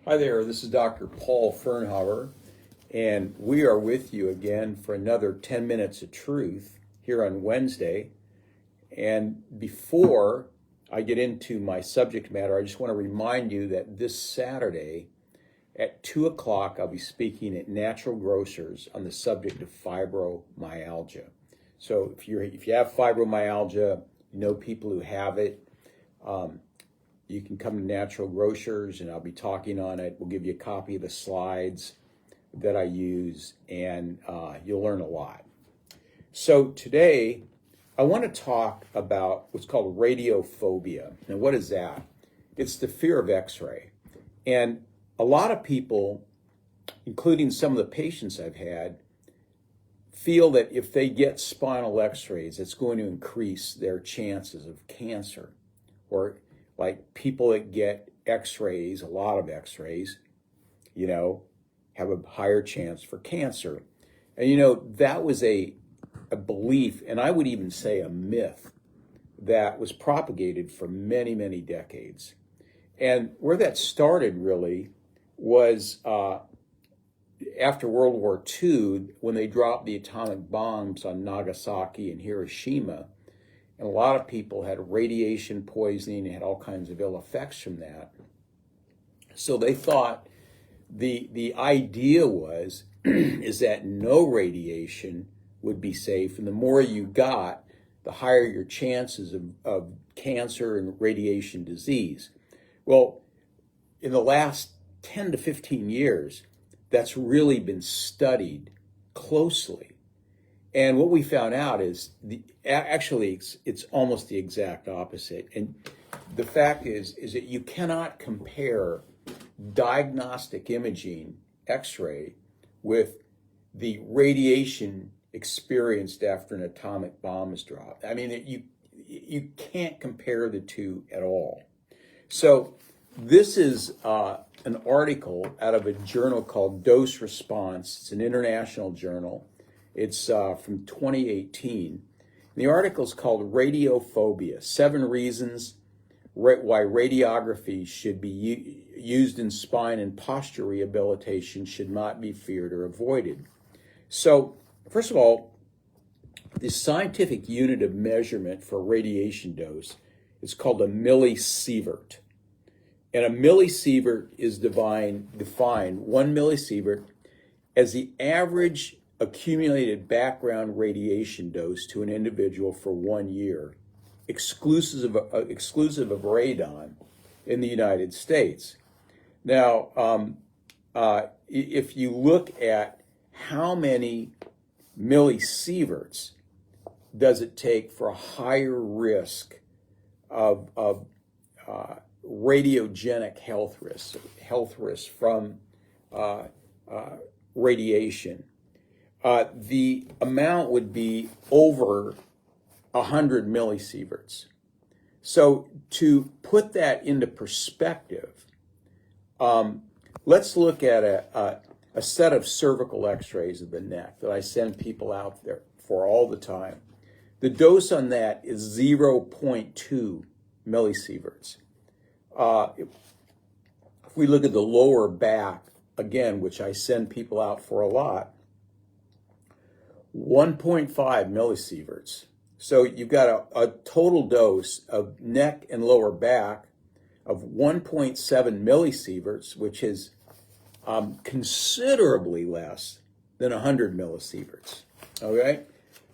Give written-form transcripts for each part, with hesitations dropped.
Hi there, this is Dr. Paul Firnhaber, and we are with you again for another 10 Minutes of Truth here on Wednesday. And before I get into my subject matter, I just want to remind you that this Saturday at 2 o'clock, I'll be speaking at Natural Grocers on the subject of fibromyalgia. So if you have fibromyalgia, you know people who have it, you can come to Natural Grocers and I'll be talking on it. We'll give you a copy of the slides that I use, and you'll learn a lot. So today, I want to talk about what's called radiophobia. Now, what is that? It's the fear of X-ray. And a lot of people, including some of the patients I've had, feel that if they get spinal X-rays, it's going to increase their chances of cancer. Or like people that get X-rays, a lot of X-rays, have a higher chance for cancer. And that was a belief, and I would even say a myth, that was propagated for many, many decades. And where that started really was after World War II, when they dropped the atomic bombs on Nagasaki and Hiroshima. And a lot of people had radiation poisoning and had all kinds of ill effects from that. So they thought the idea was is that no radiation would be safe, and the more you got, the higher your chances of cancer and radiation disease. Well, in the last 10 to 15 years, that's really been studied closely. And what we found out is it's almost the exact opposite. And the fact is that you cannot compare diagnostic imaging, X-ray, with the radiation experienced after an atomic bomb is dropped. I mean, you can't compare the two at all. So this is an article out of a journal called Dose Response. It's an international journal. It's from 2018. The article is called Radiophobia, 7 Reasons Why Radiography Should Be Used in Spine and Posture Rehabilitation Should Not Be Feared or Avoided. So, first of all, the scientific unit of measurement for radiation dose is called a millisievert. And a millisievert is defined 1 millisievert as the average accumulated background radiation dose to an individual for 1 year, exclusive of radon in the United States. Now, if you look at how many millisieverts does it take for a higher risk of radiogenic health risks from radiation, the amount would be over 100 millisieverts. So to put that into perspective, let's look at a set of cervical X-rays of the neck that I send people out there for all the time. The dose on that is 0.2 millisieverts. If we look at the lower back, again, which I send people out for a lot, 1.5 millisieverts. So you've got a total dose of neck and lower back of 1.7 millisieverts, which is considerably less than 100 millisieverts. Okay?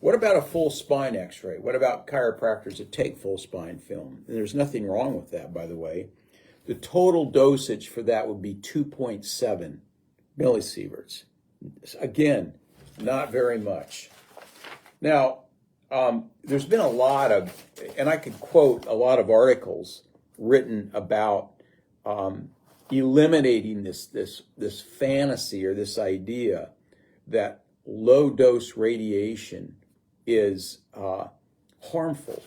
What about a full spine X-ray? What about chiropractors that take full spine film? And there's nothing wrong with that, by the way. The total dosage for that would be 2.7 millisieverts. Again, not very much. Now, there's been a lot of, and I could quote a lot of articles written about eliminating this fantasy or this idea that low dose radiation is harmful.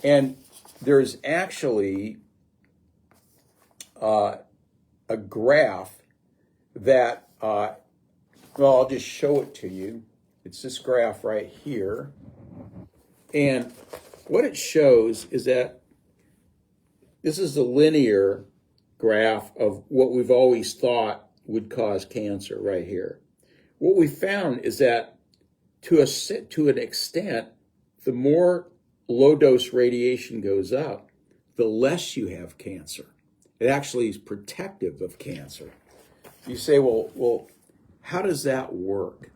And there's actually a graph that, I'll just show it to you. It's this graph right here. And what it shows is that this is a linear graph of what we've always thought would cause cancer right here. What we found is that to an extent, the more low-dose radiation goes up, the less you have cancer. It actually is protective of cancer. You say, well, how does that work?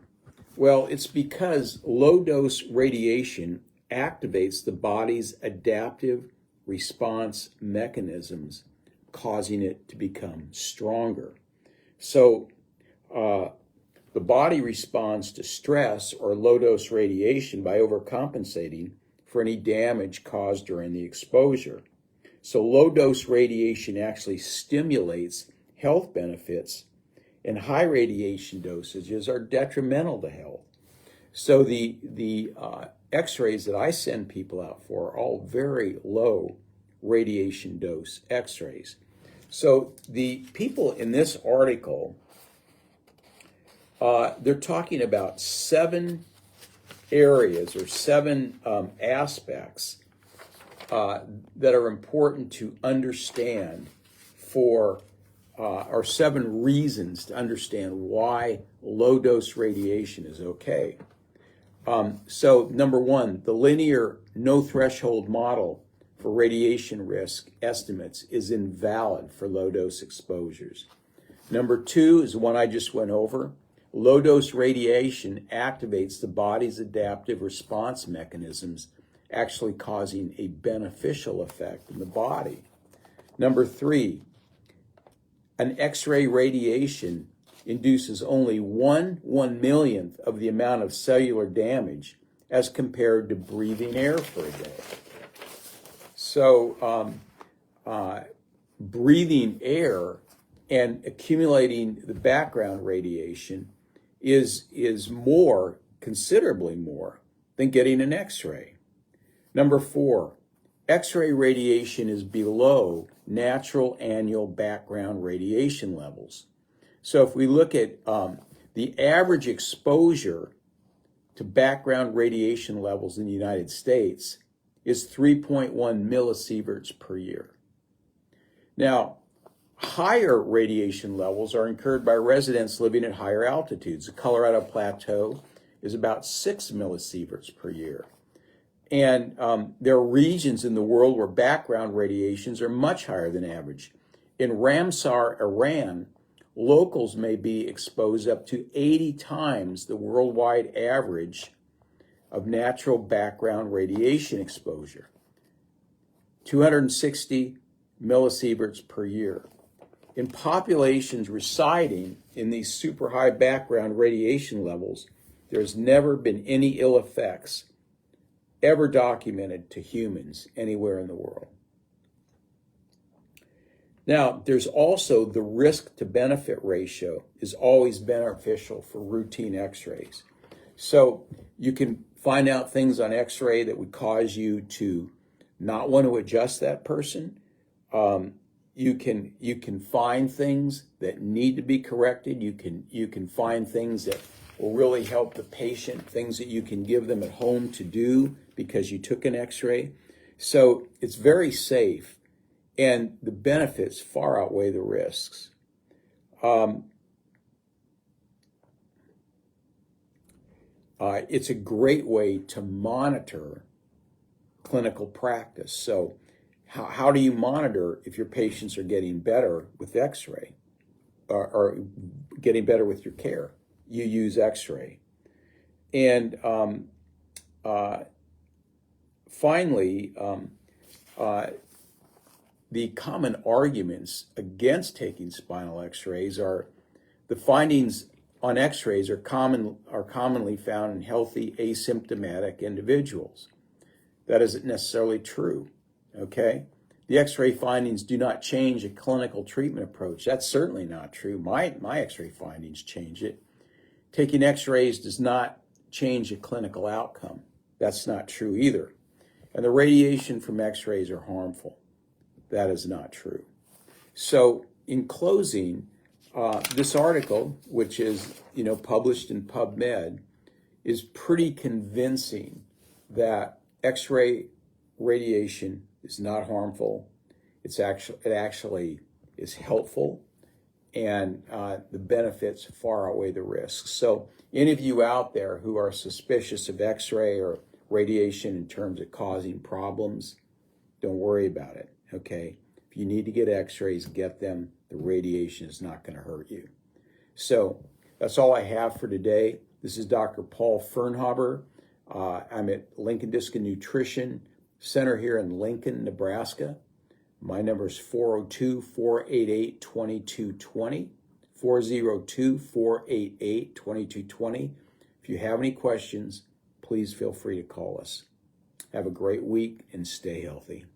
Well, it's because low-dose radiation activates the body's adaptive response mechanisms, causing it to become stronger. So the body responds to stress or low-dose radiation by overcompensating for any damage caused during the exposure. So low-dose radiation actually stimulates health benefits, and high radiation dosages are detrimental to health. So the x-rays that I send people out for are all very low radiation dose x-rays. So the people in this article, they're talking about 7 areas or 7 aspects that are important to understand for, or 7 reasons to understand why low-dose radiation is okay. So number 1, the linear no-threshold model for radiation risk estimates is invalid for low-dose exposures. Number 2 is one I just went over. Low-dose radiation activates the body's adaptive response mechanisms, actually causing a beneficial effect in the body. Number 3, an X-ray radiation induces only 1/1,000,000th of the amount of cellular damage as compared to breathing air for a day. So breathing air and accumulating the background radiation is more, considerably more, than getting an X-ray. Number 4, X-ray radiation is below natural annual background radiation levels. So if we look at the average exposure to background radiation levels in the United States is 3.1 millisieverts per year. Now, higher radiation levels are incurred by residents living at higher altitudes. The Colorado Plateau is about 6 millisieverts per year. And there are regions in the world where background radiations are much higher than average. In Ramsar, Iran, locals may be exposed up to 80 times the worldwide average of natural background radiation exposure, 260 millisieverts per year. In populations residing in these super high background radiation levels, there's never been any ill effects ever documented to humans anywhere in the world. Now, there's also the risk to benefit ratio is always beneficial for routine x-rays. So you can find out things on x-ray that would cause you to not want to adjust that person. You can find things that need to be corrected. You can find things that will really help the patient, things that you can give them at home to do because you took an x-ray. So it's very safe, and the benefits far outweigh the risks. It's a great way to monitor clinical practice. So how do you monitor if your patients are getting better with x-ray or getting better with your care? You use x-ray. And finally, the common arguments against taking spinal x-rays are the findings on x-rays are commonly found in healthy asymptomatic individuals. That isn't necessarily true, okay? The x-ray findings do not change a clinical treatment approach. That's certainly not true. My x-ray findings change it. Taking x-rays does not change a clinical outcome. That's not true either. And the radiation from x-rays are harmful. That is not true. So in closing, this article, which is published in PubMed, is pretty convincing that x-ray radiation is not harmful. It actually is helpful, and the benefits far outweigh the risks. So any of you out there who are suspicious of x-ray or radiation in terms of causing problems, don't worry about it, okay? If you need to get x-rays, get them. The radiation is not going to hurt you. So that's all I have for today. This is Dr. Paul Firnhaber. I'm at Lincoln Disc and Nutrition Center here in Lincoln, Nebraska. My number is 402-488-2220, 402-488-2220. If you have any questions, please feel free to call us. Have a great week and stay healthy.